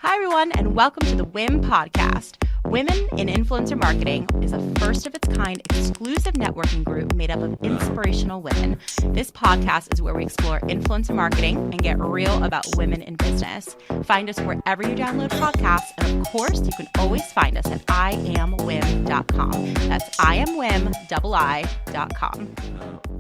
Hi, everyone, and welcome to the WIM podcast. Women in Influencer Marketing is a first-of-its-kind exclusive networking group made up of inspirational women. This podcast is where we explore influencer marketing and get real about women in business. Find us wherever you download podcasts, and of course, you can always find us at iamwim.com. That's iamwim.com.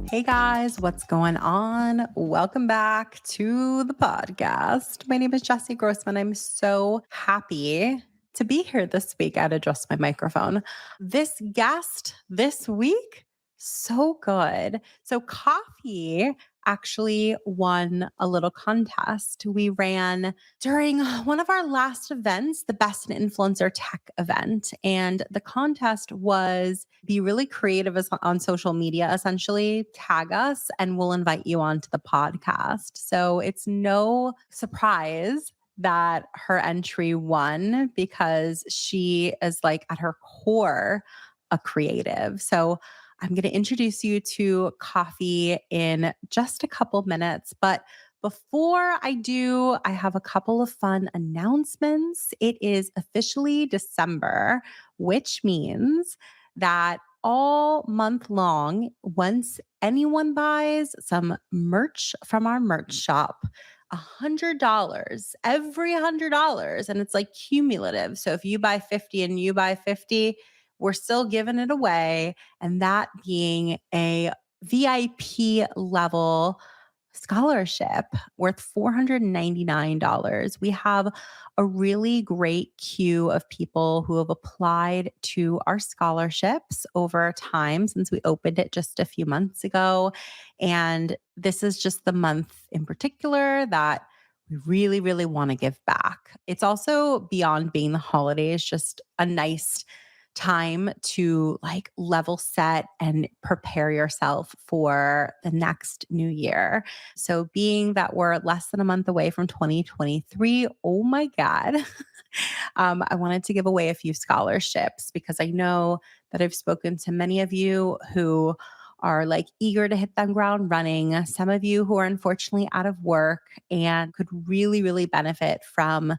Hey guys, what's going on? Welcome back to the podcast. My name is Jessie Grossman. I'm so happy to be here this week. I had to adjust my microphone. This guest this week, so good. So Kafi actually won a little contest we ran during one of our last events, the Best in Influencer Tech event. And the contest was be really creative on social media, essentially tag us and we'll invite you onto the podcast. So it's no surprise that her entry won because she is like at her core a creative. So I'm going to introduce you to Kafi in just a couple minutes. But before I do, I have a couple of fun announcements. It is officially December, which means that all month long, once anyone buys some merch from our merch shop, $100, every $100, and it's like cumulative. So if you buy 50 and you buy 50, we're still giving it away. And that being a VIP level scholarship worth $499. We have a really great queue of people who have applied to our scholarships over time since we opened it just a few months ago. And this is just the month in particular that we really, really want to give back. It's also beyond being the holidays, just a nice time to like level set and prepare yourself for the next new year. So being that we're less than a month away from 2023, oh my God, I wanted to give away a few scholarships because I know that I've spoken to many of you who are like eager to hit the ground running. Some of you who are unfortunately out of work and could really, really benefit from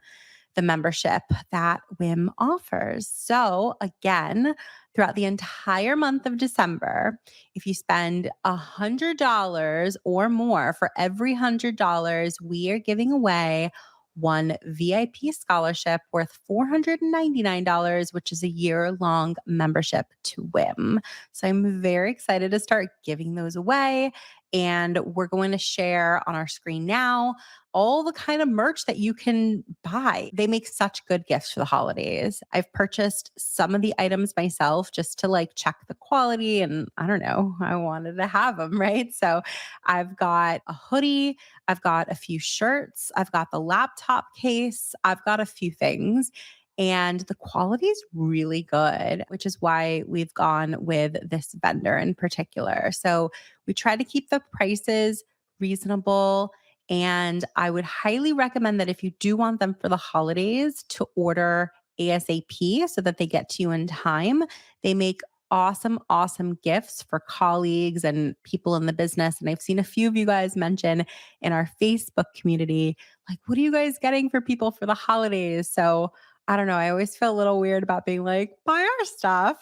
the membership that WIM offers. So again, throughout the entire month of December, if you spend $100 or more, for every $100, we are giving away one VIP scholarship worth $499, which is a year-long membership to WIM. So I'm very excited to start giving those away. And we're going to share on our screen now all the kind of merch that you can buy. They make such good gifts for the holidays. I've purchased some of the items myself just to like check the quality. And I don't know, I wanted to have them, right? So I've got a hoodie, I've got a few shirts, I've got the laptop case, I've got a few things. And the quality is really good, which is why we've gone with this vendor in particular. So we try to keep the prices reasonable. And I would highly recommend that if you do want them for the holidays, to order ASAP so that they get to you in time. They make awesome, awesome gifts for colleagues and people in the business. And I've seen a few of you guys mention in our Facebook community, like, what are you guys getting for people for the holidays? So I don't know. I always feel a little weird about being like, buy our stuff.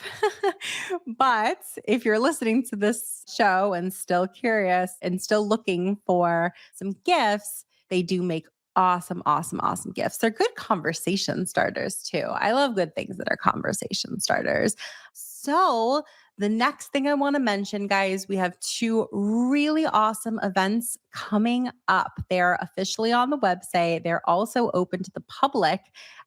But if you're listening to this show and still curious and still looking for some gifts, they do make awesome, awesome, awesome gifts. They're good conversation starters too. I love good things that are conversation starters. So the next thing I want to mention, guys, we have two really awesome events coming up. They're officially on the website. They're also open to the public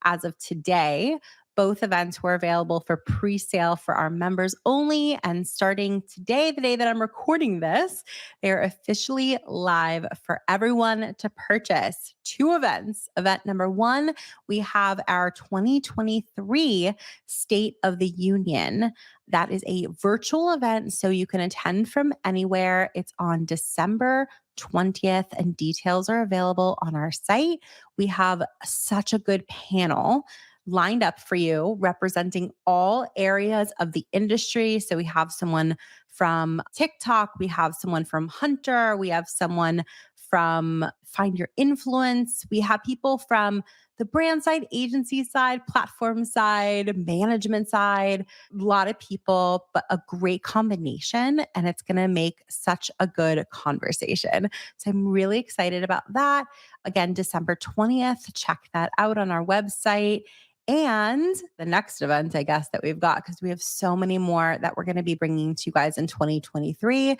as of today. Both events were available for pre-sale for our members only. And starting today, the day that I'm recording this, they're officially live for everyone to purchase. Two events. Event number one, we have our 2023 State of the Union. That is a virtual event, so you can attend from anywhere. It's on December 20th, and details are available on our site. We have such a good panel lined up for you representing all areas of the industry. So we have someone from TikTok, we have someone from Hunter, we have someone from Find Your Influence. We have people from the brand side, agency side, platform side, management side, a lot of people, but a great combination. And it's going to make such a good conversation. So I'm really excited about that. Again, December 20th, check that out on our website. And the next event, I guess, that we've got, because we have so many more that we're going to be bringing to you guys in 2023.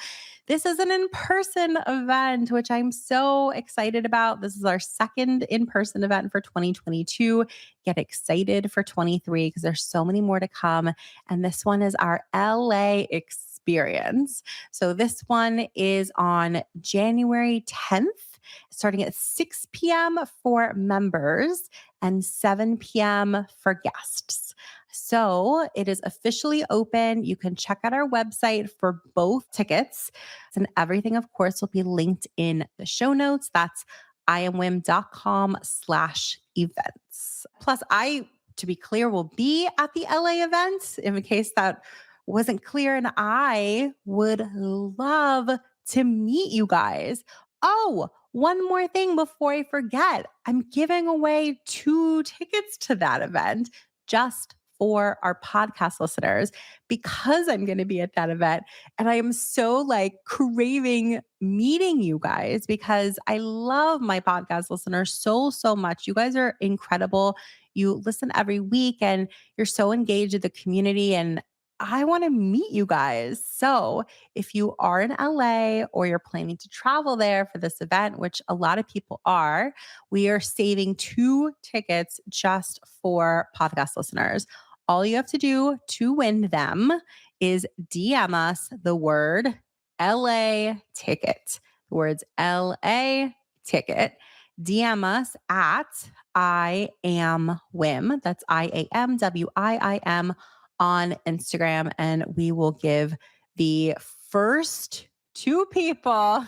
This is an in-person event, which I'm so excited about. This is our second in-person event for 2022. Get excited for 23 because there's so many more to come. And this one is our LA experience. So this one is on January 10th, starting at 6 p.m. for members and 7 p.m. for guests. So it is officially open. You can check out our website for both tickets. And everything, of course, will be linked in the show notes. That's iamwim.com/events. Plus, to be clear, will be at the LA event in case that wasn't clear. And I would love to meet you guys. Oh, one more thing before I forget. I'm giving away 2 tickets to that event just for our podcast listeners because I'm going to be at that event. And I am so craving meeting you guys because I love my podcast listeners so, so much. You guys are incredible. You listen every week and you're so engaged in the community, and I want to meet you guys. So if you are in LA or you're planning to travel there for this event, which a lot of people are, we are saving 2 tickets just for podcast listeners. All you have to do to win them is DM us the word LA ticket. The words LA ticket. DM us at I am Wim. That's IAMWIIM on Instagram, and we will give the first 2 people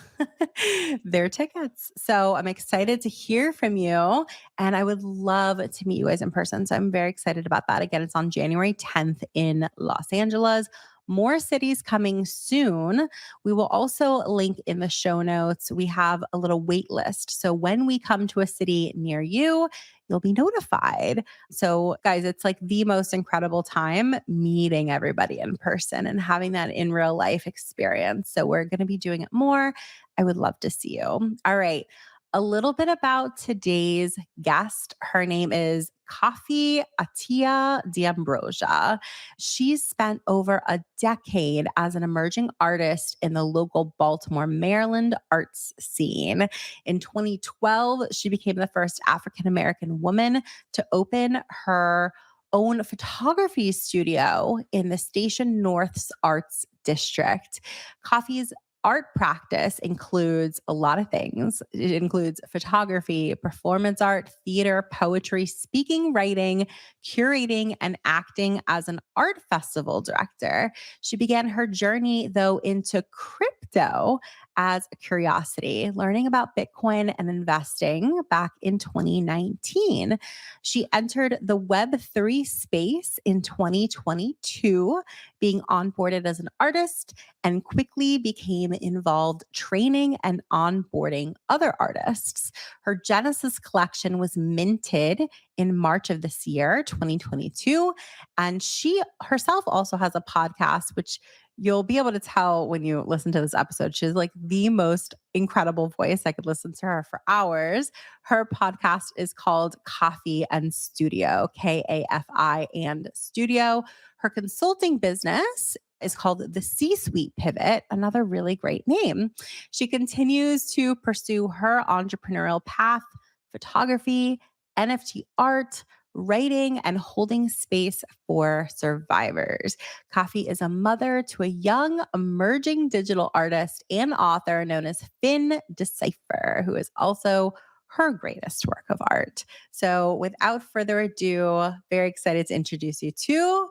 their tickets. So I'm excited to hear from you, and I would love to meet you guys in person. So I'm very excited about that. Again, it's on January 10th in Los Angeles. More cities coming soon. We will also link in the show notes. We have a little wait list. So when we come to a city near you, you'll be notified. So guys, it's the most incredible time meeting everybody in person and having that in real life experience. So we're going to be doing it more. I would love to see you. All right. A little bit about today's guest. Her name is Kafi Atiya D'Ambrosia. She's spent over a decade as an emerging artist in the local Baltimore, Maryland arts scene. In 2012, she became the first African-American woman to open her own photography studio in the Station North's Arts District. Kafi's art practice includes a lot of things. It includes photography, performance art, theater, poetry, speaking, writing, curating, and acting as an art festival director. She began her journey, though, into crypto as a curiosity, learning about Bitcoin and investing back in 2019. She entered the Web3 space in 2022, being onboarded as an artist, and quickly became involved training and onboarding other artists. Her Genesis collection was minted in March of this year, 2022. And she herself also has a podcast, which you'll be able to tell when you listen to this episode. She's the most incredible voice. I could listen to her for hours. Her podcast is called KAFI Studio, KAFI and Studio. Her consulting business is called the C-Suite Pivot, another really great name. She continues to pursue her entrepreneurial path, photography, NFT art, writing, and holding space for survivors. Kafi is a mother to a young emerging digital artist and author known as Finn Decypher, who is also her greatest work of art. So without further ado, very excited to introduce you to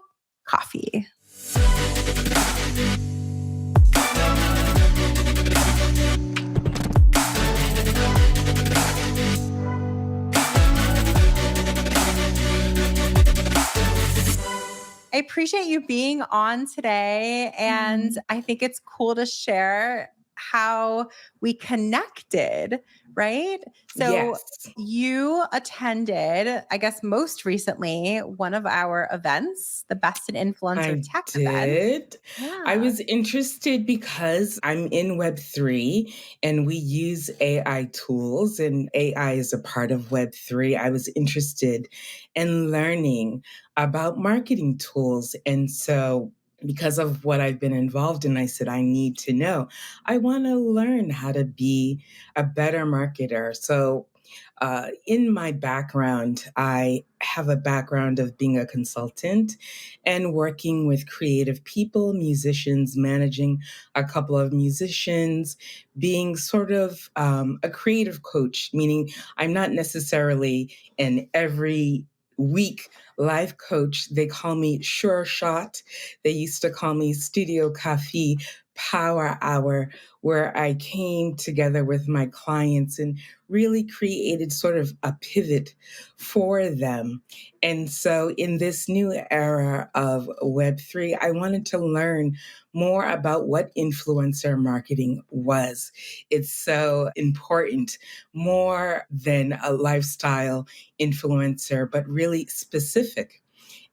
Kafi. I appreciate you being on today. And I think it's cool to share how we connected, right? So Yes, you attended, I guess most recently, one of our events, the Best in Influencer I Tech event. did. I Yeah. was interested because I'm in Web3 and we use AI tools, and AI is a part of Web3. I was interested in learning about marketing tools. And so, because of what I've been involved in, I said, I need to know. I want to learn how to be a better marketer. So, in my background, I have a background of being a consultant and working with creative people, musicians, managing a couple of musicians, being sort of a creative coach, meaning I'm not necessarily an every week life coach. They call me Sure Shot. They used to call me Studio Kafi Power Hour, where I came together with my clients and really created sort of a pivot for them. And so, in this new era of Web3, I wanted to learn more about what influencer marketing was. It's so important, more than a lifestyle influencer, but really specific.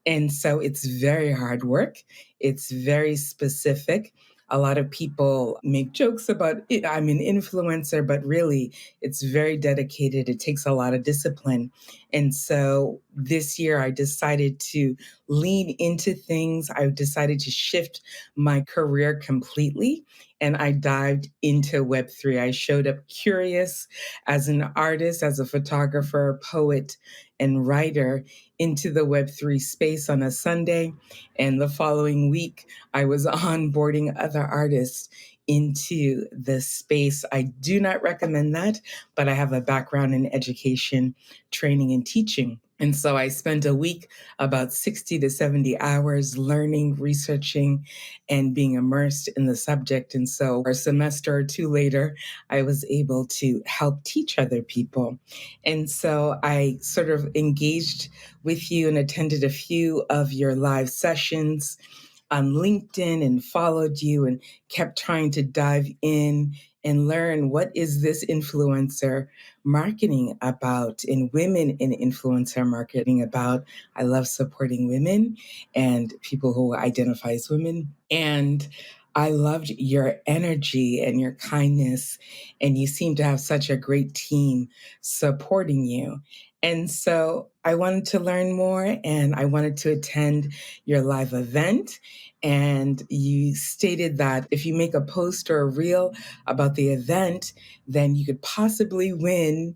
And so it's very hard work. It's very specific. A lot of people make jokes about it. I'm an influencer, but really it's very dedicated. It takes a lot of discipline. And so this year I decided to lean into things. I decided to shift my career completely and I dived into Web3. I showed up curious as an artist, as a photographer, poet, and writer into the Web3 space on a Sunday. And the following week, I was onboarding other artists into the space. I do not recommend that, but I have a background in education, training, and teaching. And so I spent a week, about 60 to 70 hours, learning, researching, and being immersed in the subject. And so a semester or two later, I was able to help teach other people. And so I sort of engaged with you and attended a few of your live sessions on LinkedIn and followed you and kept trying to dive in and learn what is this influencer marketing about and women in influencer marketing about. I love supporting women and people who identify as women. And I loved your energy and your kindness, and you seem to have such a great team supporting you. And so I wanted to learn more and I wanted to attend your live event. And you stated that if you make a post or a reel about the event, then you could possibly win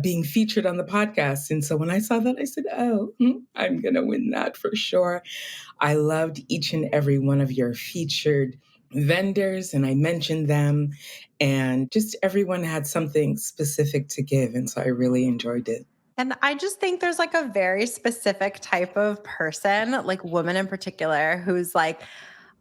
being featured on the podcast. And so when I saw that, I said, oh, I'm going to win that for sure. I loved each and every one of your featured vendors, and I mentioned them, and just everyone had something specific to give. And so I really enjoyed it. And I just think there's like a very specific type of person, like woman in particular, who's like,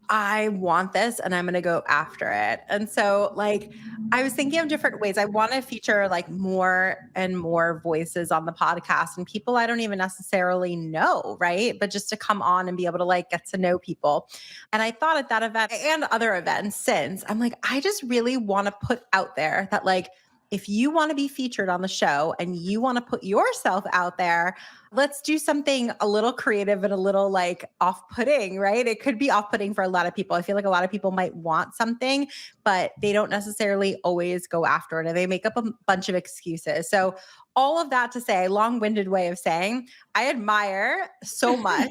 I want this and I'm going to go after it. And so, like, I was thinking of different ways. I want to feature like more and more voices on the podcast and people I don't even necessarily know, right? But just to come on and be able to like get to know people. And I thought at that event and other events since, I'm like, I just really want to put out there that, like, if you want to be featured on the show and you want to put yourself out there, let's do something a little creative and a little like off-putting, right? It could be off-putting for a lot of people. I feel like a lot of people might want something, but they don't necessarily always go after it, or they make up a bunch of excuses. So all of that to say, long-winded way of saying, I admire so much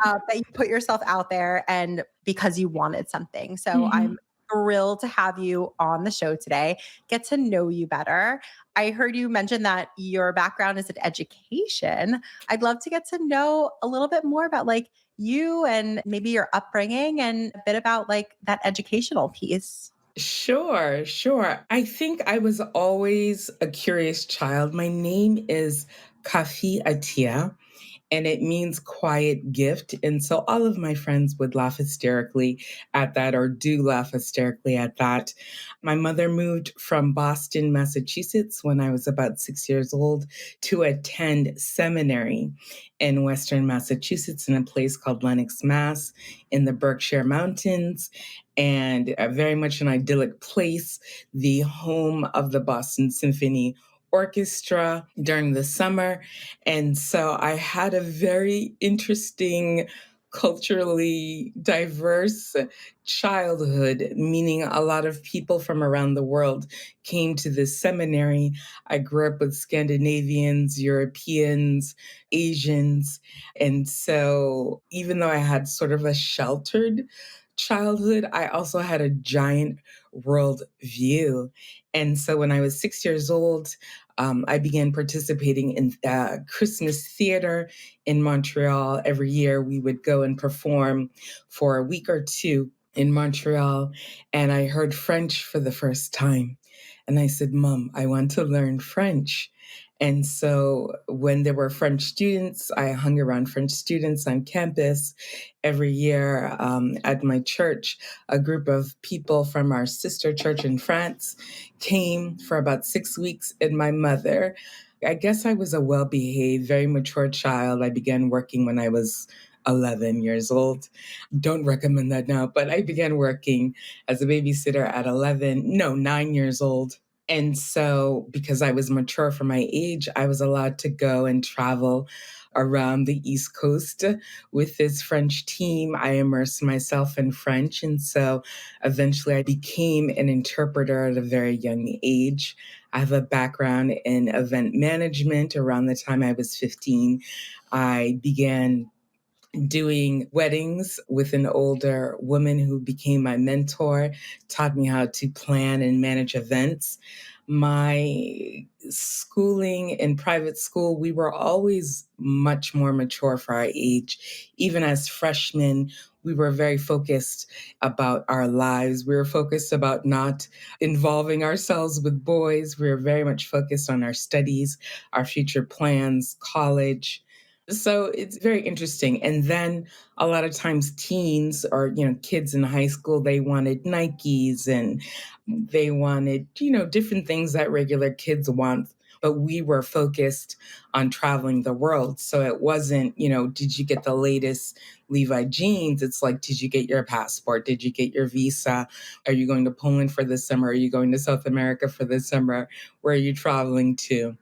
that you put yourself out there and because you wanted something. So I'm Mhm. thrilled to have you on the show today, get to know you better. I heard you mention that your background is in education. I'd love to get to know a little bit more about like you and maybe your upbringing and a bit about like that educational piece. Sure, sure. I think I was always a curious child. My name is Kafi Atiya, and it means quiet gift. And so all of my friends would laugh hysterically at that, or do laugh hysterically at that. My mother moved from Boston, Massachusetts when I was about 6 years old to attend seminary in Western Massachusetts in a place called Lenox, Mass, in the Berkshire Mountains, and very much an idyllic place, the home of the Boston Symphony Orchestra during the summer. And so I had a very interesting, culturally diverse childhood, meaning a lot of people from around the world came to this seminary. I grew up with Scandinavians, Europeans, Asians. And so even though I had sort of a sheltered childhood, I also had a giant world view. And so when I was 6 years old, I began participating in Christmas theater in Montreal. Every year we would go and perform for a week or two in Montreal. And I heard French for the first time. And I said, Mom, I want to learn French. And so when there were French students, I hung around French students on campus. Every year at my church, a group of people from our sister church in France came for about 6 weeks. And my mother, I guess I was a well behaved, very mature child. I began working when I was 11 years old. Don't recommend that now, but I began working as a babysitter at 9 years old. And so, because I was mature for my age, I was allowed to go and travel around the East Coast with this French team. I immersed myself in French. And so eventually I became an interpreter at a very young age. I have a background in event management. Around the time I was 15, I began doing weddings with an older woman who became my mentor, taught me how to plan and manage events. My schooling in private school, we were always much more mature for our age. Even as freshmen, we were very focused about our lives. We were focused about not involving ourselves with boys. We were very much focused on our studies, our future plans, college. So it's very interesting. And then a lot of times teens or, kids in high school, they wanted Nikes and they wanted, different things that regular kids want. But we were focused on traveling the world. So it wasn't, did you get the latest Levi jeans? It's like, did you get your passport? Did you get your visa? Are you going to Poland for the summer? Are you going to South America for the summer? Where are you traveling to?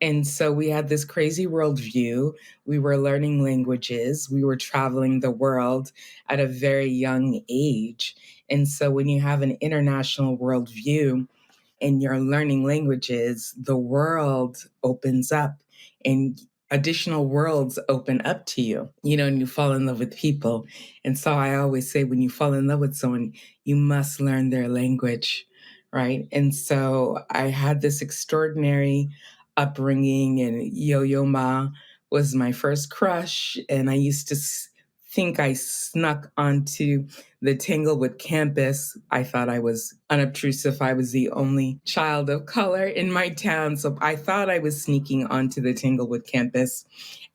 And so we had this crazy worldview. We were learning languages. We were traveling the world at a very young age. And so when you have an international worldview and you're learning languages, the world opens up and additional worlds open up to you, and you fall in love with people. And so I always say when you fall in love with someone, you must learn their language, right? And so I had this extraordinary upbringing, and Yo-Yo Ma was my first crush. And I used to think I snuck onto the Tanglewood campus. I thought I was unobtrusive. I was the only child of color in my town. So I thought I was sneaking onto the Tanglewood campus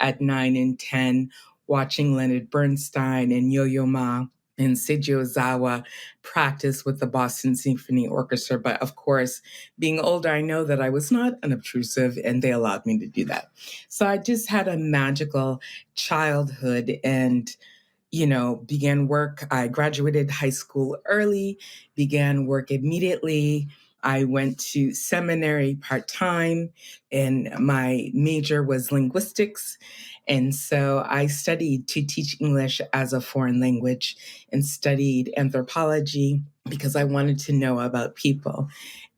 at 9 and 10, watching Leonard Bernstein and Yo-Yo Ma and Seiji Ozawa practice with the Boston Symphony Orchestra. But of course, being older, I know that I was not unobtrusive and they allowed me to do that. So I just had a magical childhood and began work. I graduated high school early, began work immediately. I went to seminary part-time, and my major was linguistics. And so I studied to teach English as a foreign language and studied anthropology because I wanted to know about people.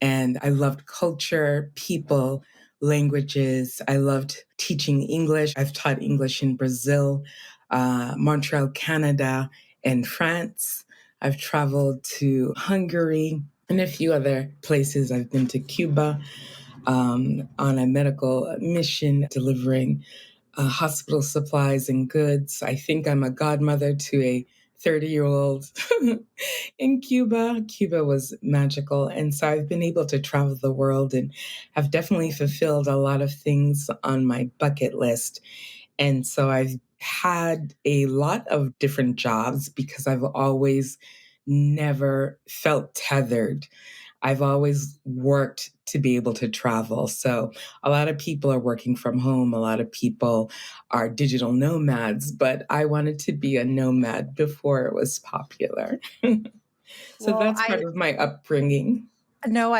And I loved culture, people, languages. I loved teaching English. I've taught English in Brazil, Montreal, Canada, and France. I've traveled to Hungary and a few other places. I've been to Cuba on a medical mission delivering hospital supplies and goods. I think I'm a godmother to a 30-year-old in Cuba. Cuba was magical. And so I've been able to travel the world and have definitely fulfilled a lot of things on my bucket list. And so I've had a lot of different jobs because I've always never felt tethered. I've always worked to be able to travel. So a lot of people are working from home. A lot of people are digital nomads, but I wanted to be a nomad before it was popular. So Well, that's part of my upbringing. No,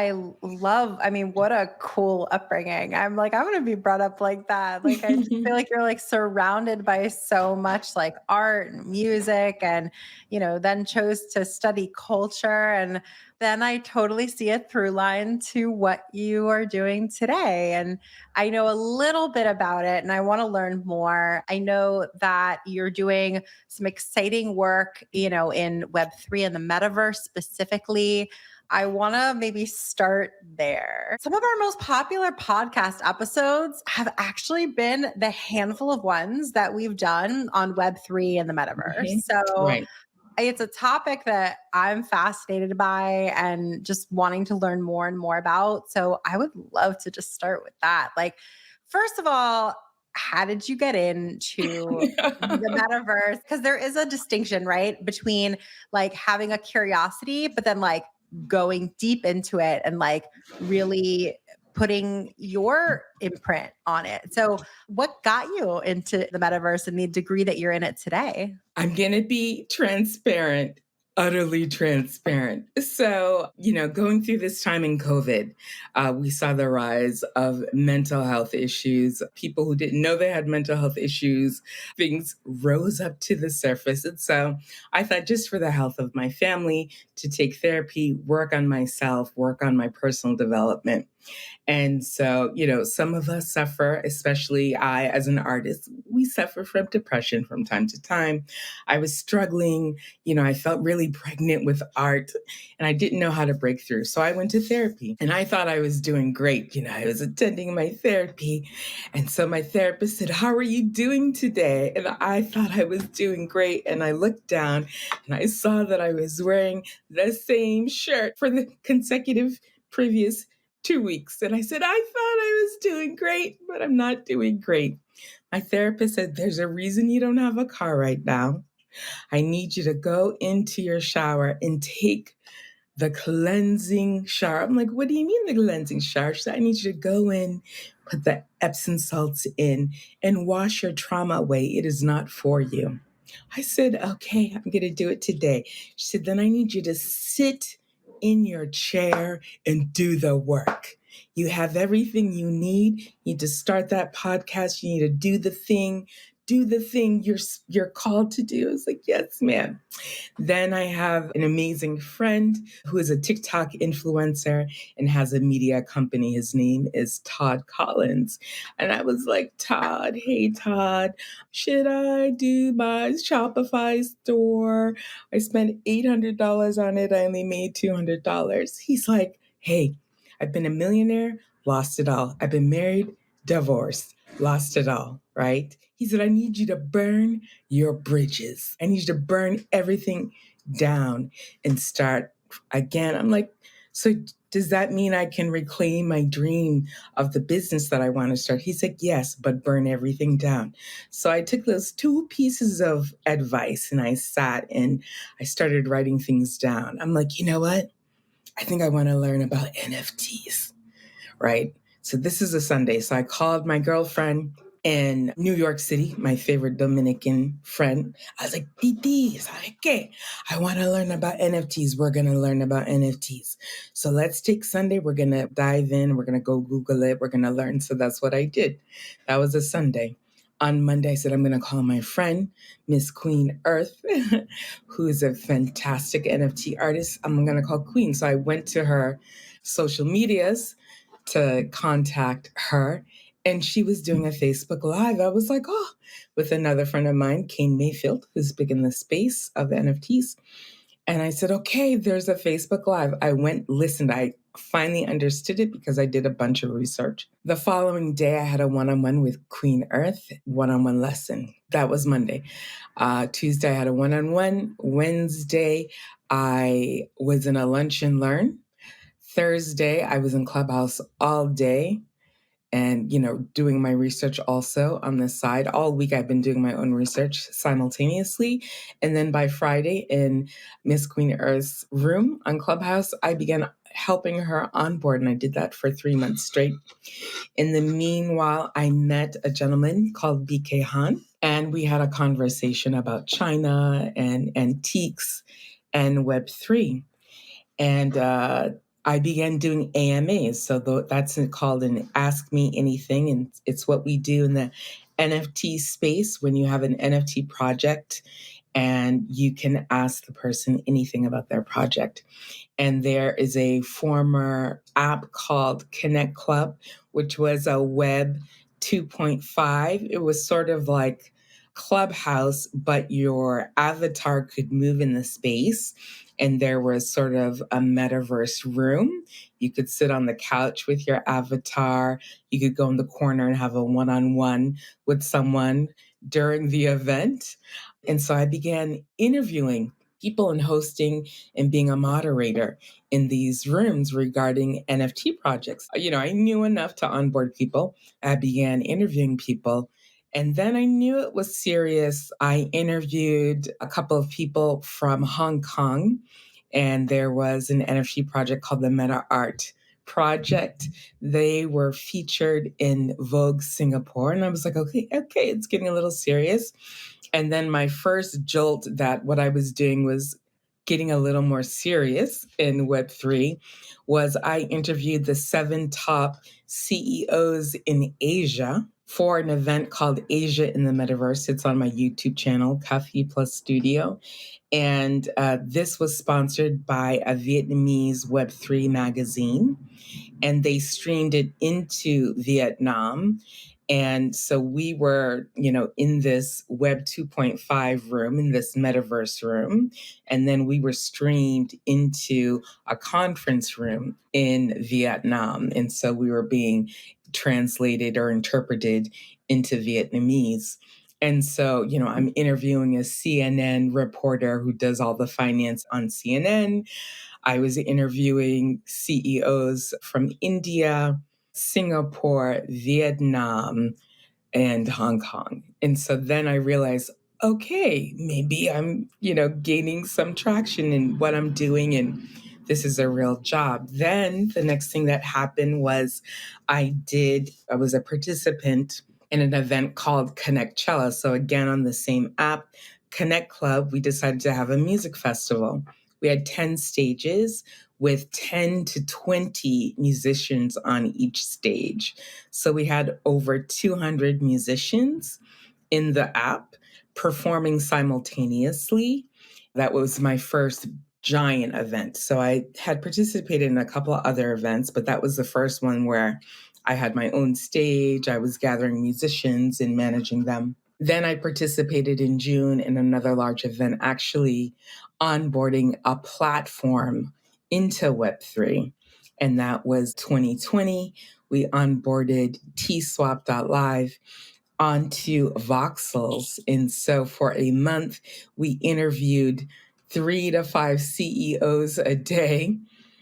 love, I mean, what a cool upbringing. I'm like, I want to be brought up like that. Like, I just feel like you're like surrounded by so much like art and music and, then chose to study culture. And then I totally see a through line to what you are doing today. And I know a little bit about it and I want to learn more. I know that you're doing some exciting work, in Web3 and the metaverse specifically. I want to maybe start there. Some of our most popular podcast episodes have actually been the handful of ones that we've done on Web3 and the metaverse. Mhm. So Right. it's a topic that I'm fascinated by and just wanting to learn more and more about. So I would love to just start with that. Like, first of all, how did you get into the metaverse? Because there is a distinction, right, between like having a curiosity, but then like going deep into it and like really putting your imprint on it. So, what got you into the metaverse and the degree that you're in it today? I'm going to be transparent, utterly transparent. So, going through this time in COVID, we saw the rise of mental health issues. People who didn't know they had mental health issues, things rose up to the surface. And so I thought, just for the health of my family, to take therapy, work on myself, work on my personal development. And so, some of us suffer, especially I, as an artist, we suffer from depression from time to time. I was struggling, I felt really pregnant with art and I didn't know how to break through. So I went to therapy and I thought I was doing great. I was attending my therapy. And so my therapist said, "How are you doing today?" And I thought I was doing great. And I looked down and I saw that I was wearing the same shirt for the consecutive previous 2 weeks. And I said, "I thought I was doing great, but I'm not doing great." My therapist said, "There's a reason you don't have a car right now. I need you to go into your shower and take the cleansing shower." I'm like, "What do you mean the cleansing shower?" She said, "I need you to go in, put the Epsom salts in, and wash your trauma away. It is not for you." I said, "Okay, I'm going to do it today." She said, "Then I need you to sit in your chair and do the work. You have everything you need. You need to start that podcast. You need to do the thing you're called to do." I was like, "Yes, ma'am." Then I have an amazing friend who is a TikTok influencer and has a media company. His name is Todd Collins. And I was like, "Todd, hey, Todd, should I do my Shopify store? I spent $800 on it. I only made $200. He's like, "Hey, I've been a millionaire, lost it all. I've been married, divorced, lost it all," right? He said, "I need you to burn your bridges. I need you to burn everything down and start again." I'm like, "So does that mean I can reclaim my dream of the business that I want to start?" He said, "Yes, but burn everything down." So I took those two pieces of advice and I sat and I started writing things down. I'm like, "You know what? I think I want to learn about NFTs," right? So this is a Sunday. So I called my girlfriend in New York City, my favorite Dominican friend. I was like, "Titi, ¿sabe qué? I want to learn about NFTs. We're going to learn about NFTs. So let's take Sunday. We're going to dive in. We're going to go Google it. We're going to learn." So that's what I did. That was a Sunday. On Monday, I said, "I'm going to call my friend, Miss Queen Earth, who is a fantastic NFT artist. I'm going to call Queen." So I went to her social medias to contact her. And she was doing a Facebook Live. I was like, "Oh," with another friend of mine, Kane Mayfield, who's big in the space of NFTs. And I said, "Okay, there's a Facebook Live." I went, listened. I finally understood it because I did a bunch of research. The following day, I had a one-on-one with Queen Earth, one-on-one lesson. That was Monday. Tuesday, I had a one-on-one. Wednesday, I was in a lunch and learn. Thursday, I was in Clubhouse all day. and, doing my research also on the side. All week I've been doing my own research simultaneously. And then by Friday in Miss Queen Earth's room on Clubhouse, I began helping her onboard, and I did that for 3 months straight. In the meanwhile, I met a gentleman called BK Han, and we had a conversation about China and antiques and Web3. And I began doing AMAs. So that's called an Ask Me Anything. And it's what we do in the NFT space when you have an NFT project and you can ask the person anything about their project. And there is a former app called Connect Club, which was a Web 2.5. It was sort of like Clubhouse, but your avatar could move in the space. And there was sort of a metaverse room. You could sit on the couch with your avatar. You could go in the corner and have a one-on-one with someone during the event. And so I began interviewing people and hosting and being a moderator in these rooms regarding NFT projects. I knew enough to onboard people. I began interviewing people. And then I knew it was serious. I interviewed a couple of people from Hong Kong, and there was an NFT project called the Meta Art Project. They were featured in Vogue Singapore. And I was like, okay, it's getting a little serious. And then my first jolt that what I was doing was getting a little more serious in Web3 was I interviewed the 7 top CEOs in Asia for an event called Asia in the Metaverse. It's on my YouTube channel, KAFI Studio. And this was sponsored by a Vietnamese Web3 magazine, and they streamed it into Vietnam. And so we were, in this Web 2.5 room, in this metaverse room. And then we were streamed into a conference room in Vietnam. And so we were being translated or interpreted into Vietnamese. And so, I'm interviewing a CNN reporter who does all the finance on CNN. I was interviewing CEOs from India, Singapore, Vietnam, and Hong Kong. And so then I realized, okay, maybe I'm, gaining some traction in what I'm doing, and this is a real job. Then the next thing that happened was I was a participant in an event called Connectella. So again, on the same app, Connect Club, we decided to have a music festival. We had 10 stages with 10 to 20 musicians on each stage. So we had over 200 musicians in the app performing simultaneously. That was my first giant event. So I had participated in a couple of other events, but that was the first one where I had my own stage. I was gathering musicians and managing them. Then I participated in June in another large event, actually onboarding a platform into Web3. And that was 2020. We onboarded tswap.live onto voxels. And so for a month, we interviewed 3 to 5 CEOs a day.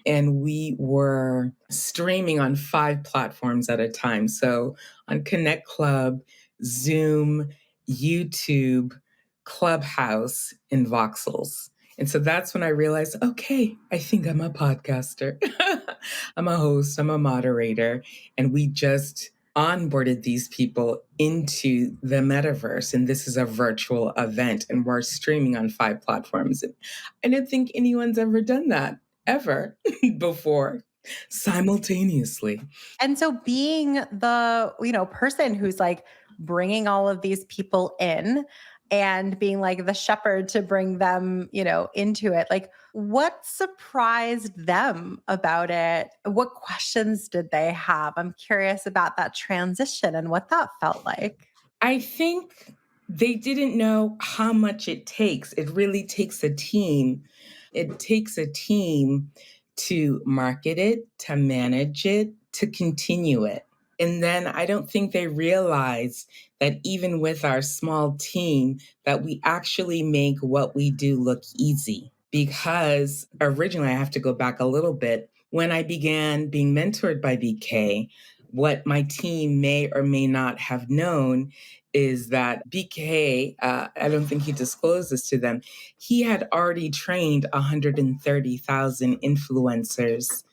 And we were streaming on 5 platforms at a time. So on Connect Club, Zoom, YouTube, Clubhouse, and voxels. And so that's when I realized, okay, I think I'm a podcaster. I'm a host, I'm a moderator, and we just onboarded these people into the metaverse. And this is a virtual event, and we're streaming on 5 platforms. I don't think anyone's ever done that ever before simultaneously. And so being the, person who's like bringing all of these people in and being like the shepherd to bring them, into it, like what surprised them about it? What questions did they have? I'm curious about that transition and what that felt like. I think they didn't know how much it takes. It really takes a team. It takes a team to market it, to manage it, to continue it. And then I don't think they realize that even with our small team, that we actually make what we do look easy. Because originally, I have to go back a little bit. When I began being mentored by BK, What my team may or may not have known is that BK, I don't think he disclosed this to them, he had already trained 130,000 influencers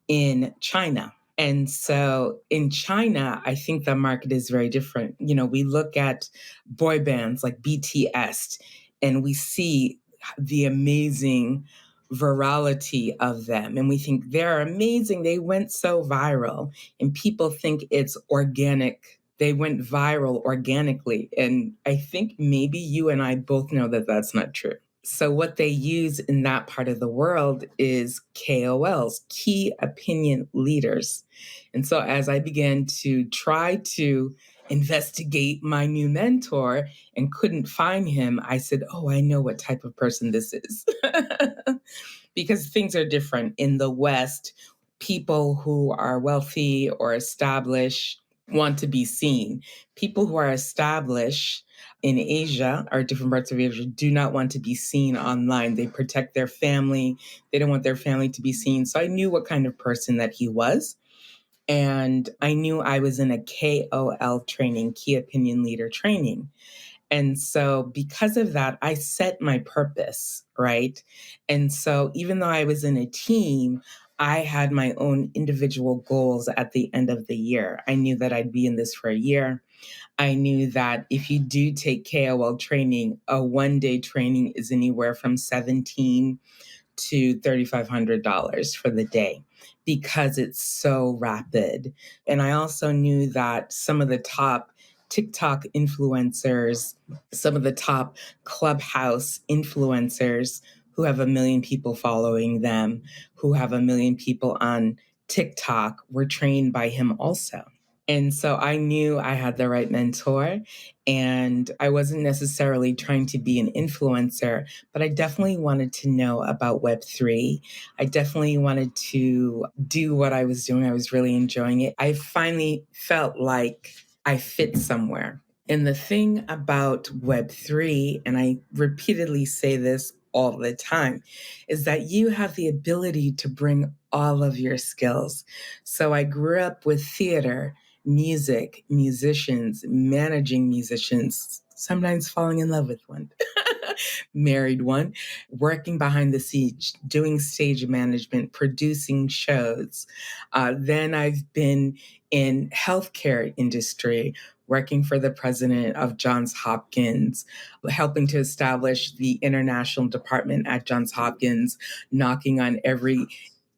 in China. And so in China, I think the market is very different. We look at boy bands like BTS and we see the amazing virality of them. And we think they're amazing. They went so viral, and people think it's organic. They went viral organically. And I think maybe you and I both know that that's not true. So what they use in that part of the world is KOLs, key opinion leaders. And so as I began to try to investigate my new mentor and couldn't find him, I said, oh, I know what type of person this is. Because things are different in the West. People who are wealthy or established want to be seen. People who are established in Asia or different parts of Asia do not want to be seen online. They protect their family. They don't want their family to be seen. So I knew what kind of person that he was. And I knew I was in a KOL training, key opinion leader training. And so because of that, I set my purpose, right? And so even though I was in a team, I had my own individual goals at the end of the year. I knew that I'd be in this for a year. I knew that if you do take KOL training, a one-day training is anywhere from $1,700 to $3,500 for the day because it's so rapid. And I also knew that some of the top TikTok influencers, some of the top Clubhouse influencers who have 1 million people following them, who have 1 million people on TikTok, were trained by him also. And so I knew I had the right mentor, and I wasn't necessarily trying to be an influencer, but I definitely wanted to know about Web3. I definitely wanted to do what I was doing. I was really enjoying it. I finally felt like I fit somewhere. And the thing about Web3, and I repeatedly say this all the time, is that you have the ability to bring all of your skills. So I grew up with theater, music, musicians, managing musicians, sometimes falling in love with one, married one, working behind the scenes, doing stage management, producing shows. Then I've been in healthcare industry, working for the president of Johns Hopkins, helping to establish the international department at Johns Hopkins, knocking on every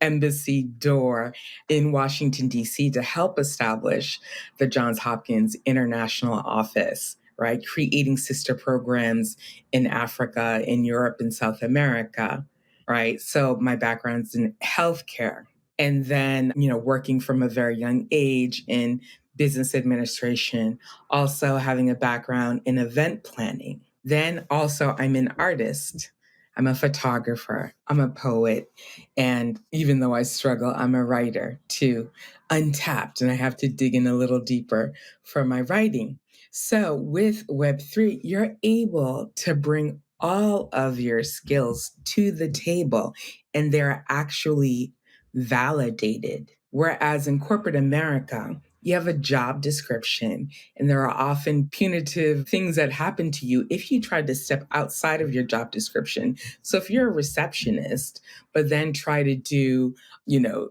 embassy door in Washington, D.C. to help establish the Johns Hopkins International Office, right? Creating sister programs in Africa, in Europe, and South America, right? So my background's in healthcare. And then, working from a very young age in business administration, also having a background in event planning. Then also I'm an artist. I'm a photographer. I'm a poet. And even though I struggle, I'm a writer too, untapped. And I have to dig in a little deeper for my writing. So with Web3, you're able to bring all of your skills to the table, and they're actually validated. Whereas in corporate America, you have a job description, and there are often punitive things that happen to you if you try to step outside of your job description. So if you're a receptionist, but then try to do,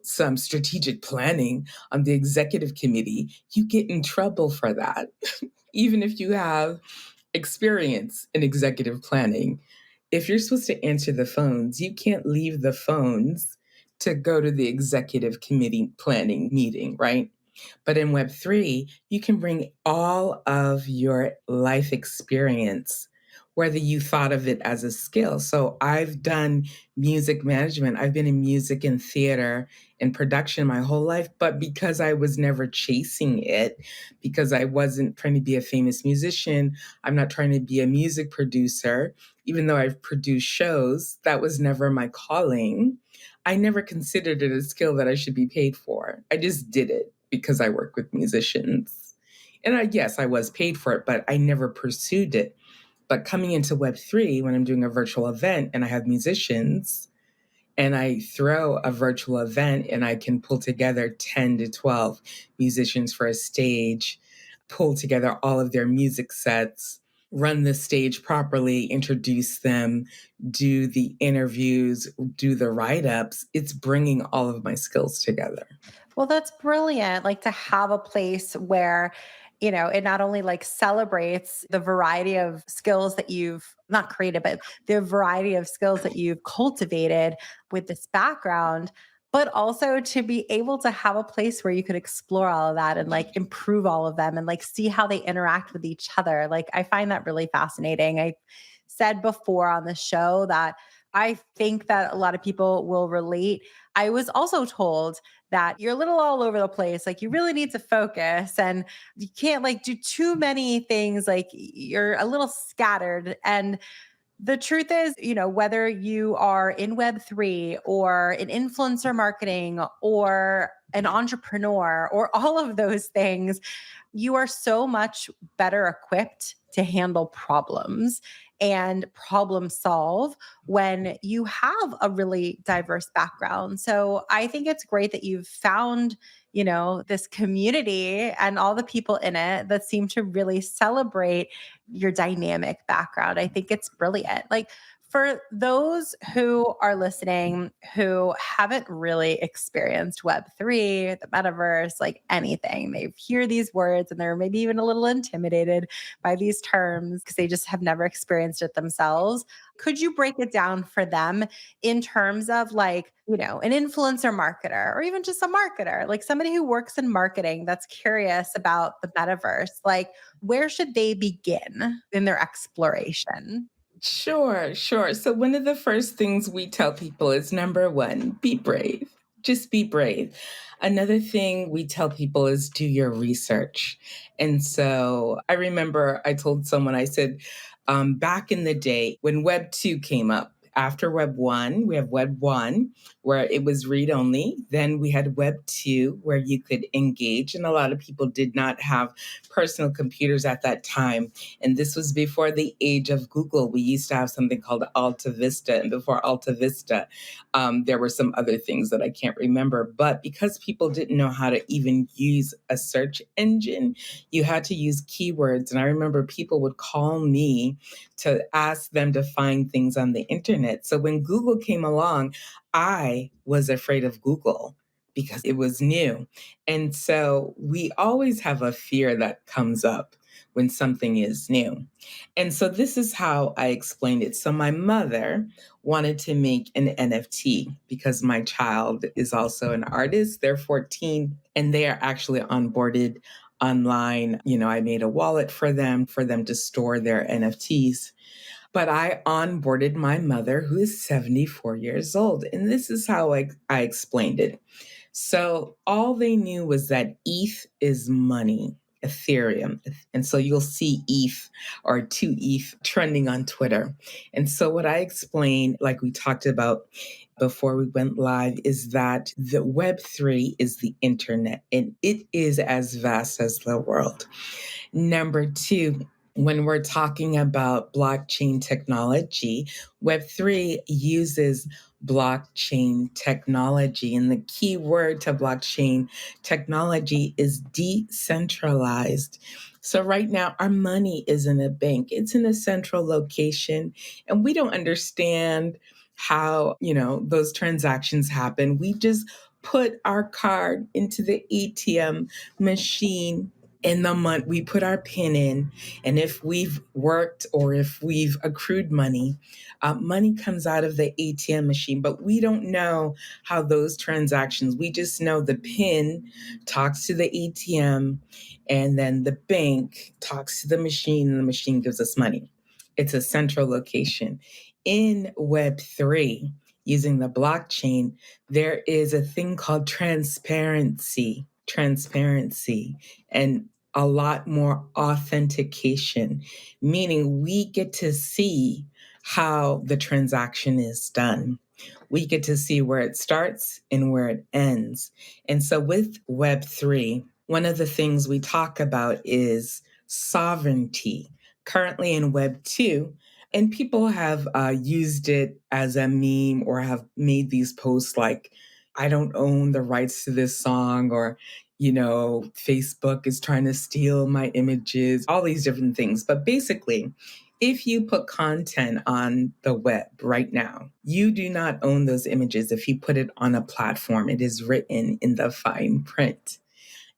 some strategic planning on the executive committee, you get in trouble for that. Even if you have experience in executive planning, if you're supposed to answer the phones, you can't leave the phones to go to the executive committee planning meeting, right? But in Web3, you can bring all of your life experience, whether you thought of it as a skill. So I've done music management. I've been in music and theater and production my whole life, but because I was never chasing it, because I wasn't trying to be a famous musician, I'm not trying to be a music producer, even though I've produced shows, that was never my calling. I never considered it a skill that I should be paid for. I just did it because I work with musicians. And yes, I was paid for it, but I never pursued it. But coming into Web3, when I'm doing a virtual event and I have musicians and I throw a virtual event and I can pull together 10 to 12 musicians for a stage, pull together all of their music sets, run the stage properly, introduce them, do the interviews, do the write ups. It's bringing all of my skills together. Well, that's brilliant. Like to have a place where, it not only like celebrates the variety of skills that you've not created, but the variety of skills that you've cultivated with this background, but also to be able to have a place where you could explore all of that and like improve all of them and like see how they interact with each other. Like I find that really fascinating. I said before on the show that I think that a lot of people will relate. I was also told that you're a little all over the place. Like you really need to focus and you can't like do too many things. Like you're a little scattered. And the truth is, whether you are in Web3 or in influencer marketing or an entrepreneur or all of those things, you are so much better equipped to handle problems and problem solve when you have a really diverse background. So I think it's great that you've found, this community and all the people in it that seem to really celebrate your dynamic background. I think it's brilliant. Like for those who are listening who haven't really experienced Web3, the metaverse, like anything, they hear these words and they're maybe even a little intimidated by these terms because they just have never experienced it themselves. Could you break it down for them in terms of like, an influencer marketer or even just a marketer, like somebody who works in marketing that's curious about the metaverse? Like, where should they begin in their exploration? Sure, sure. So, one of the first things we tell people is number one, be brave. Just be brave. Another thing we tell people is do your research. And so I remember I told someone, I said, back in the day when Web 2 came up, after Web 1, we have Web 1, where it was read only. Then we had Web 2, where you could engage. And a lot of people did not have personal computers at that time. And this was before the age of Google. We used to have something called Alta Vista. And before Alta Vista, there were some other things that I can't remember. But because people didn't know how to even use a search engine, you had to use keywords. And I remember people would call me to ask them to find things on the internet. So when Google came along, I was afraid of Google because it was new. And so we always have a fear that comes up when something is new. And so this is how I explained it. So my mother wanted to make an NFT because my child is also an artist. They're 14 and they are actually onboarded online. I made a wallet for them to store their NFTs. But I onboarded my mother, who is 74 years old. And this is how I explained it. So all they knew was that ETH is money, Ethereum. And so you'll see ETH or 2 ETH trending on Twitter. And so what I explained, like we talked about before we went live, is that the Web3 is the internet and it is as vast as the world. Number two, when we're talking about blockchain technology, Web3 uses blockchain technology. And the key word to blockchain technology is decentralized. So right now, our money is in a bank. It's in a central location, and we don't understand how, those transactions happen. We just put our card into the ATM machine in the month, we put our pin in, and if we've worked or if we've accrued money, money comes out of the ATM machine, but we don't know how those transactions, we just know the pin talks to the ATM, and then the bank talks to the machine, and the machine gives us money. It's a central location. In Web3, using the blockchain, there is a thing called transparency, and a lot more authentication, meaning we get to see how the transaction is done. We get to see where it starts and where it ends. And so with Web3, one of the things we talk about is sovereignty. Currently in Web 2, And people have used it as a meme or have made these posts like, I don't own the rights to this song, or, Facebook is trying to steal my images, all these different things. But basically, if you put content on the web right now, you do not own those images. If you put it on a platform, it is written in the fine print.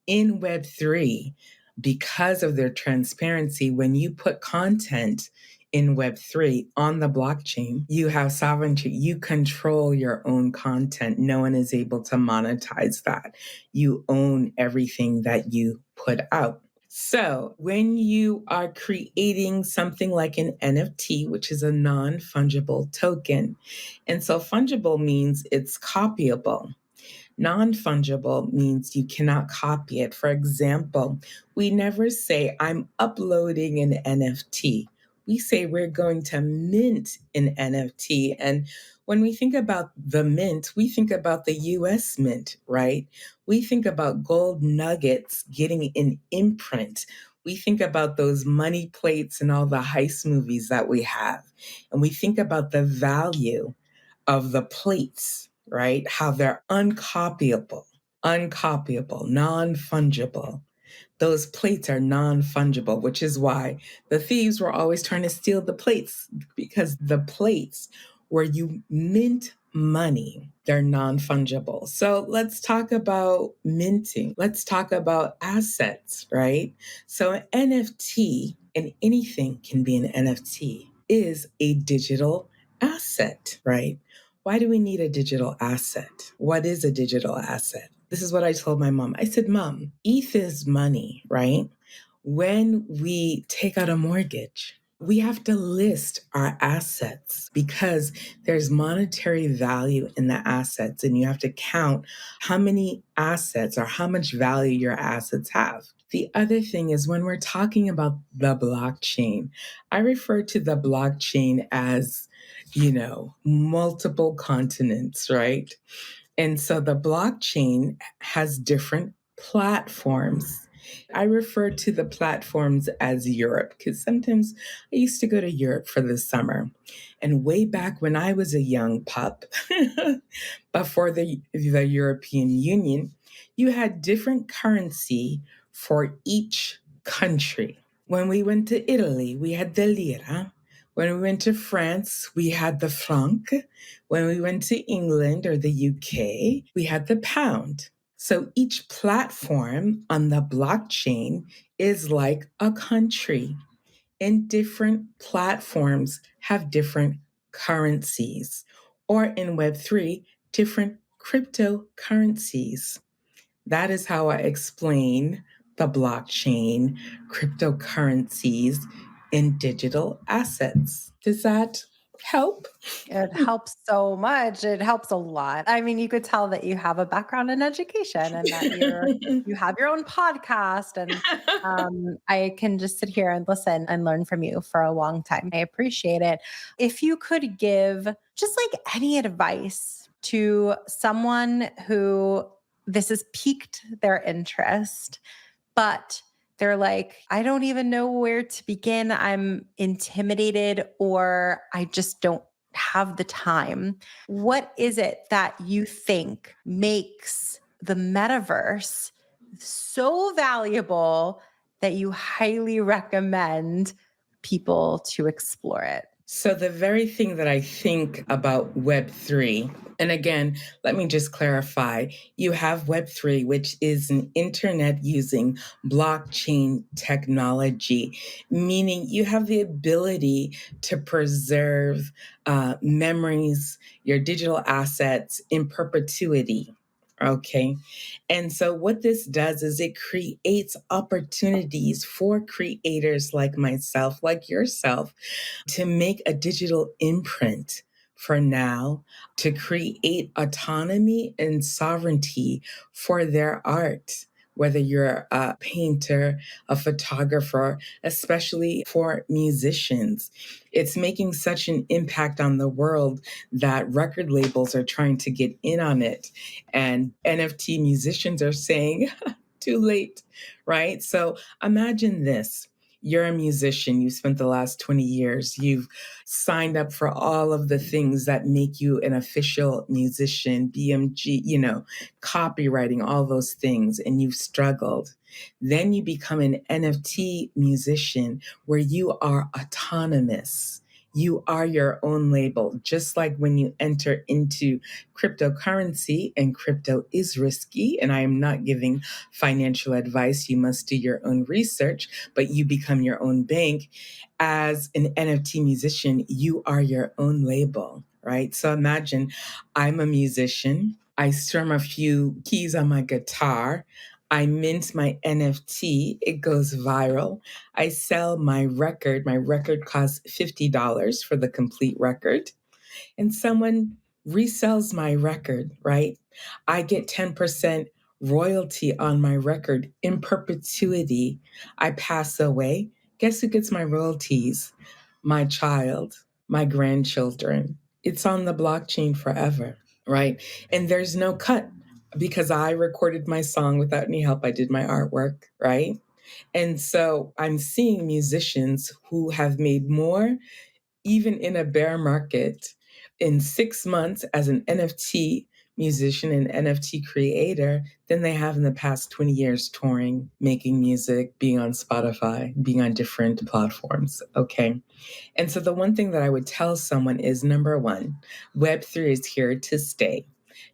In Web3, because of their transparency, when you put content in Web3 on the blockchain, you have sovereignty. You control your own content. No one is able to monetize that. You own everything that you put out. So, when you are creating something like an NFT, which is a non fungible token, and so fungible means it's copyable. Non fungible means you cannot copy it. For example, we never say, I'm uploading an NFT. We say we're going to mint an NFT. And when we think about the mint, we think about the US Mint, right? We think about gold nuggets getting an imprint. We think about those money plates and all the heist movies that we have. And we think about the value of the plates, right? How they're uncopyable, non fungible. Those plates are non fungible, which is why the thieves were always trying to steal the plates, because the plates where you mint money, they're non fungible. So let's talk about minting. Let's talk about assets, right? So an NFT, and anything can be an NFT, is a digital asset, right? Why do we need a digital asset? What is a digital asset? This is what I told my mom. I said, Mom, ETH is money, right? When we take out a mortgage, we have to list our assets because there's monetary value in the assets, and you have to count how many assets or how much value your assets have. The other thing is, when we're talking about the blockchain, I refer to the blockchain as, multiple continents, right? And so the blockchain has different platforms. I refer to the platforms as Europe because sometimes I used to go to Europe for the summer. And way back when I was a young pup, before the European Union, you had different currency for each country. When we went to Italy, we had the lira. When we went to France, we had the franc. When we went to England or the UK, we had the pound. So each platform on the blockchain is like a country, and different platforms have different currencies, or in Web3, different cryptocurrencies. That is how I explain the blockchain, cryptocurrencies, and digital assets. Does that help? It helps so much. It helps a lot. I mean, you could tell that you have a background in education and that you have your own podcast, and I can just sit here and listen and learn from you for a long time. I appreciate it. If you could give just like any advice to someone who this has piqued their interest, but they're like, I don't even know where to begin. I'm intimidated, or I just don't have the time. What is it that you think makes the metaverse so valuable that you highly recommend people to explore it? So, the very thing that I think about Web3, and again, let me just clarify, you have Web3, which is an internet using blockchain technology, meaning you have the ability to preserve memories, your digital assets in perpetuity. Okay. And so, what this does is it creates opportunities for creators like myself, like yourself, to make a digital imprint for now, to create autonomy and sovereignty for their art. Whether you're a painter, a photographer, especially for musicians, it's making such an impact on the world that record labels are trying to get in on it. And NFT musicians are saying, too late, right? So imagine this. You're a musician. You spent the last 20 years. You've signed up for all of the things that make you an official musician, BMG, copywriting, all those things, and you've struggled. Then you become an NFT musician where you are autonomous. You are your own label, just like when you enter into cryptocurrency, and crypto is risky. And I am not giving financial advice. You must do your own research, but you become your own bank. As an NFT musician, you are your own label, right? So imagine I'm a musician. I strum a few keys on my guitar. I mint my NFT, it goes viral. I sell my record. My record costs $50 for the complete record. And someone resells my record, right? I get 10% royalty on my record in perpetuity. I pass away. Guess who gets my royalties? My child, my grandchildren. It's on the blockchain forever, right? And there's no cut because I recorded my song without any help. I did my artwork, right? And so I'm seeing musicians who have made more, even in a bear market, in 6 months as an NFT musician and NFT creator than they have in the past 20 years touring, making music, being on Spotify, being on different platforms. Okay. And so the one thing that I would tell someone is number one, Web3 is here to stay.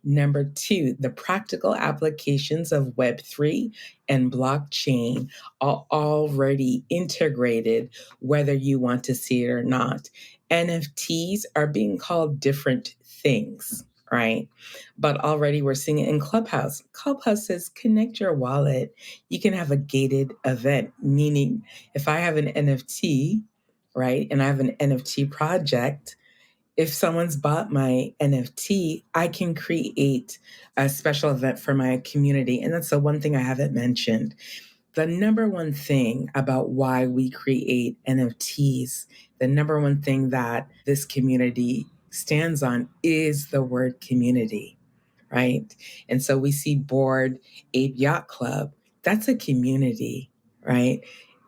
Number two, the practical applications of Web3 and blockchain are already integrated, whether you want to see it or not. NFTs are being called different things, right? But already we're seeing it in Clubhouse. Clubhouse says connect your wallet. You can have a gated event, meaning if I have an NFT, right, and I have an NFT project, if someone's bought my NFT, I can create a special event for my community. And that's the one thing I haven't mentioned. The number one thing about why we create NFTs, the number one thing that this community stands on is the word community, right? And so we see Board Ape Yacht Club. That's a community, right?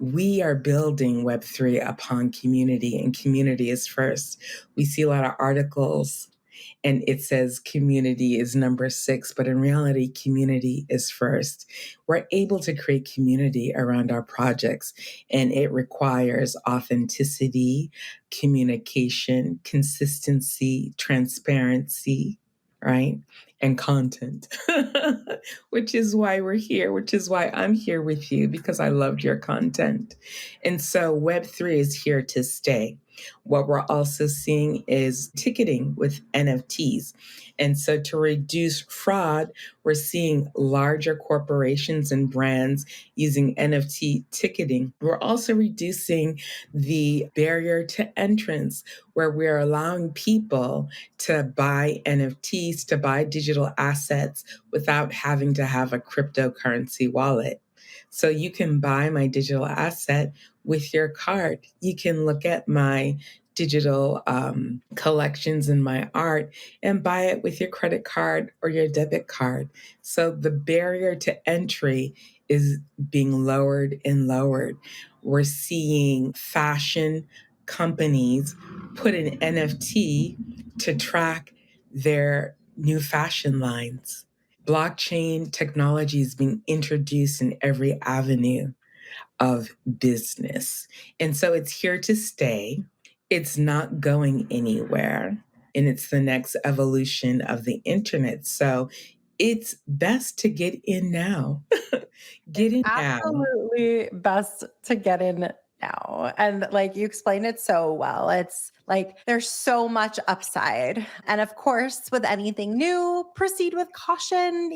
We are building Web3 upon community, and community is first. We see a lot of articles and it says community is number 6, but in reality, community is first. We're able to create community around our projects, and it requires authenticity, communication, consistency, transparency, right? And content, which is why we're here, which is why I'm here with you, because I loved your content. And so Web3 is here to stay. What we're also seeing is ticketing with NFTs. And so to reduce fraud, we're seeing larger corporations and brands using NFT ticketing. We're also reducing the barrier to entrance, where we're allowing people to buy NFTs, to buy digital assets without having to have a cryptocurrency wallet. So you can buy my digital asset with your card. You can look at my digital collections and my art and buy it with your credit card or your debit card. So the barrier to entry is being lowered and lowered. We're seeing fashion companies put an NFT to track their new fashion lines. Blockchain technology is being introduced in every avenue of business. And so it's here to stay. It's not going anywhere. And it's the next evolution of the internet. So it's best to get in now. Get in now. Absolutely best to get in now. And like you explained it so well. It's like there's so much upside. And of course, with anything new, proceed with caution.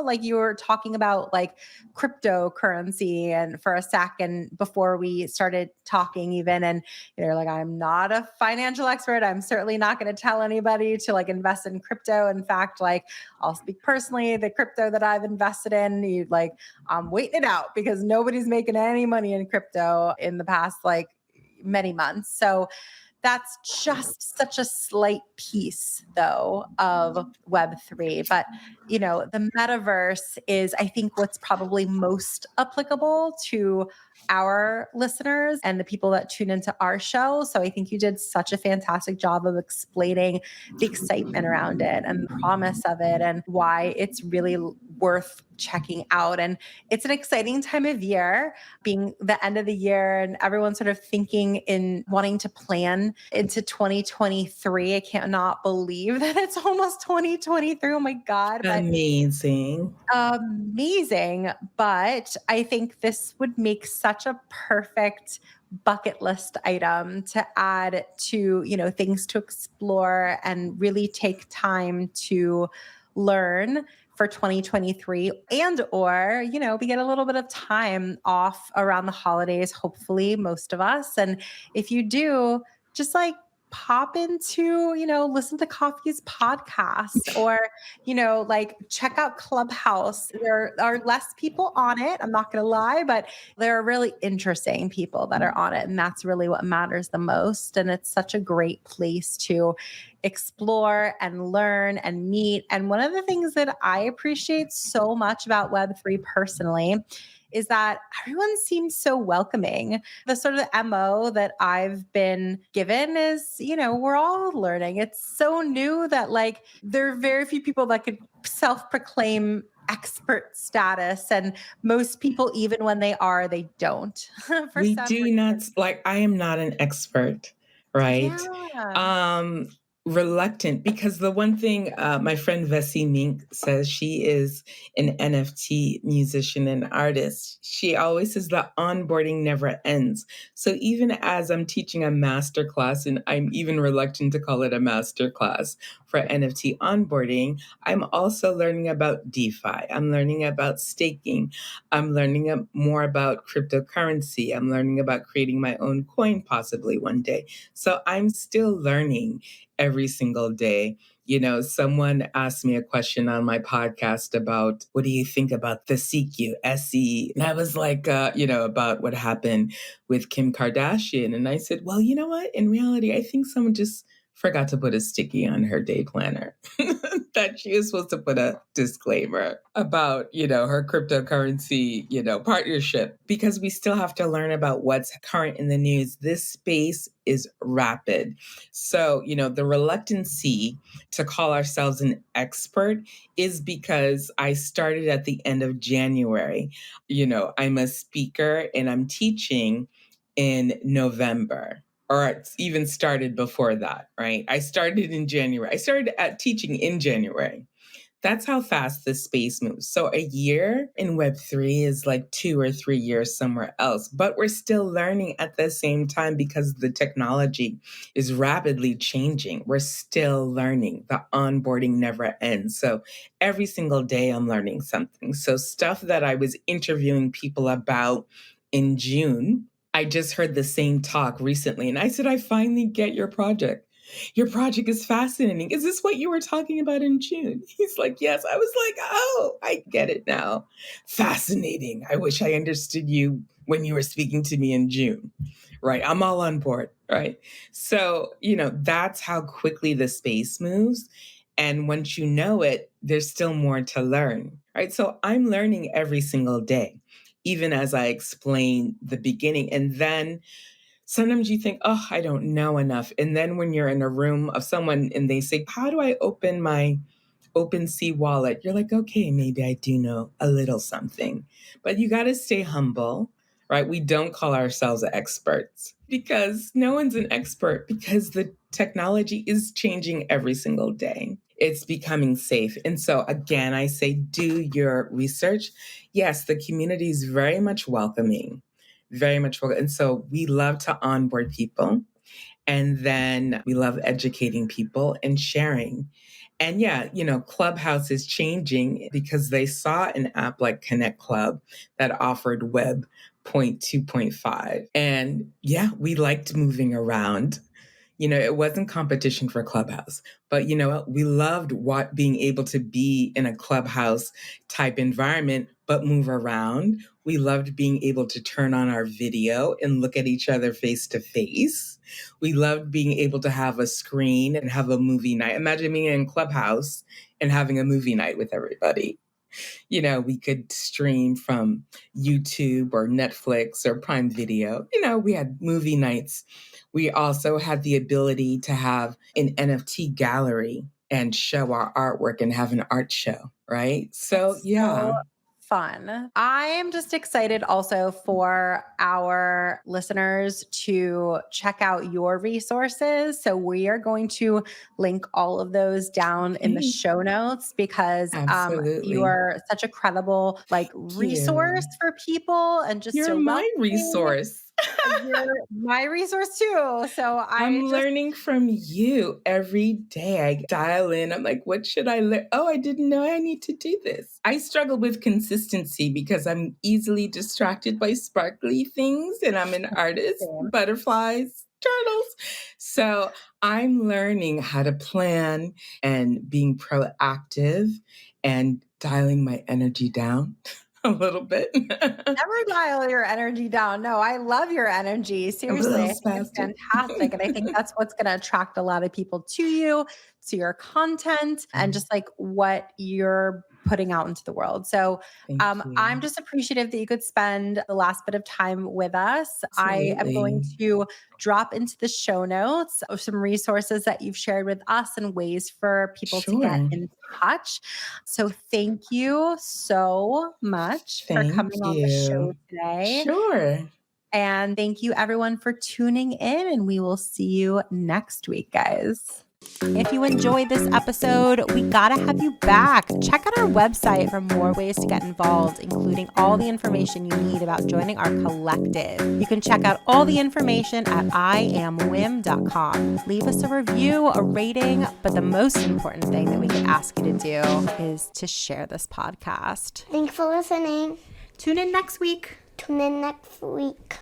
Like you were talking about like cryptocurrency and for a second before we started talking, even. And you're like, I'm not a financial expert. I'm certainly not going to tell anybody to like invest in crypto. In fact, like I'll speak personally, the crypto that I've invested in, I'm waiting it out because nobody's making any money in crypto in the past like many months. So that's just such a slight piece though of Web3. But the metaverse is, I think, what's probably most applicable to our listeners and the people that tune into our show. So I think you did such a fantastic job of explaining the excitement around it and the promise of it and why it's really worth checking out. And it's an exciting time of year, being the end of the year and everyone sort of thinking in wanting to plan into 2023. I cannot believe that it's almost 2023. Oh my God. But Amazing. amazing. But I think this would make such a perfect bucket list item to add to, things to explore and really take time to learn for 2023. And or, we get a little bit of time off around the holidays, hopefully most of us. And if you do, just like pop into, listen to Kafi's podcast or like check out Clubhouse. There are less people on it. I'm not going to lie, but there are really interesting people that are on it. And that's really what matters the most. And it's such a great place to explore and learn and meet. And one of the things that I appreciate so much about Web3 personally is that everyone seems so welcoming. The sort of MO that I've been given is, we're all learning. It's so new that like there are very few people that could self-proclaim expert status. And most people, even when they are, they don't for We some do reason. not, like, I am not an expert, right? Yeah. Um, Reluctant, because the one thing my friend Vessi Mink says, she is an NFT musician and artist. She always says the onboarding never ends. So even as I'm teaching a master class, and I'm even reluctant to call it a master class for NFT onboarding, I'm also learning about DeFi. I'm learning about staking. I'm learning more about cryptocurrency. I'm learning about creating my own coin possibly one day. So I'm still learning every single day. Someone asked me a question on my podcast about what do you think about the CSUITE? And I was like, about what happened with Kim Kardashian. And I said, well, you know what? In reality, I think someone just forgot to put a sticky on her day planner that she was supposed to put a disclaimer about, her cryptocurrency, partnership, because we still have to learn about what's current in the news. This space is rapid. So, the reluctancy to call ourselves an expert is because I started at the end of January. I'm a speaker and I'm teaching in November, or it's even started before that, right? I started in January. I started at teaching in January. That's how fast this space moves. So a year in Web3 is like 2 or 3 years somewhere else, but we're still learning at the same time because the technology is rapidly changing. We're still learning. The onboarding never ends. So every single day I'm learning something. So stuff that I was interviewing people about in June, I just heard the same talk recently. And I said, I finally get your project. Your project is fascinating. Is this what you were talking about in June? He's like, yes. I was like, oh, I get it now. Fascinating. I wish I understood you when you were speaking to me in June. Right. I'm all on board. Right. So, that's how quickly the space moves. And once you know it, there's still more to learn. Right. So I'm learning every single day, even as I explain the beginning. And then sometimes you think, oh, I don't know enough. And then when you're in a room of someone and they say, how do I open my OpenSea wallet? You're like, okay, maybe I do know a little something. But you got to stay humble, right? We don't call ourselves experts because no one's an expert, because the technology is changing every single day. It's becoming safe. And so again, I say, do your research. Yes, the community is very much welcoming. Very much welcome. And so we love to onboard people. And then we love educating people and sharing. And yeah, Clubhouse is changing because they saw an app like Connect Club that offered Web 0.2.5. And yeah, we liked moving around. It wasn't competition for Clubhouse, but we loved being able to be in a Clubhouse type environment, but move around. We loved being able to turn on our video and look at each other face to face. We loved being able to have a screen and have a movie night. Imagine being in Clubhouse and having a movie night with everybody. we could stream from YouTube or Netflix or Prime Video. We had movie nights. We also had the ability to have an NFT gallery and show our artwork and have an art show, right? So, So yeah. fun. I am just excited also for our listeners to check out your resources. So we are going to link all of those down in the Okay. show notes because you Absolutely. are such a credible Thank resource you. for people and just You're so my welcoming. resource. You're my resource too. So I'm I just learning from you every day. I dial in. I'm like, what should I learn? Oh, I didn't know I need to do this. I struggle with consistency because I'm easily distracted by sparkly things and I'm an artist, same. butterflies, turtles. So I'm learning how to plan and being proactive and dialing my energy down a little bit. Never dial your energy down. No, I love your energy. I'm a Seriously, little I think it's spastic. fantastic. And I think that's what's going to attract a lot of people to you, to your content, and just like what you're putting out into the world. So Thank I'm you. just appreciative that you could spend the last bit of time with us. I am going Absolutely. to drop into the show notes of some resources that you've shared with us and ways for people to get Sure. in touch. So thank you so much for Thank coming on the show you. today. Sure. And thank you everyone for tuning in, and we will see you next week, guys. If you enjoyed this episode, we gotta have you back. Check out our website for more ways to get involved, including all the information you need about joining our collective. You can check out all the information at iamwim.com. Leave us a review, a rating, but the most important thing that we could ask you to do is to share this podcast. Thanks for listening. Tune in next week. Tune in next week.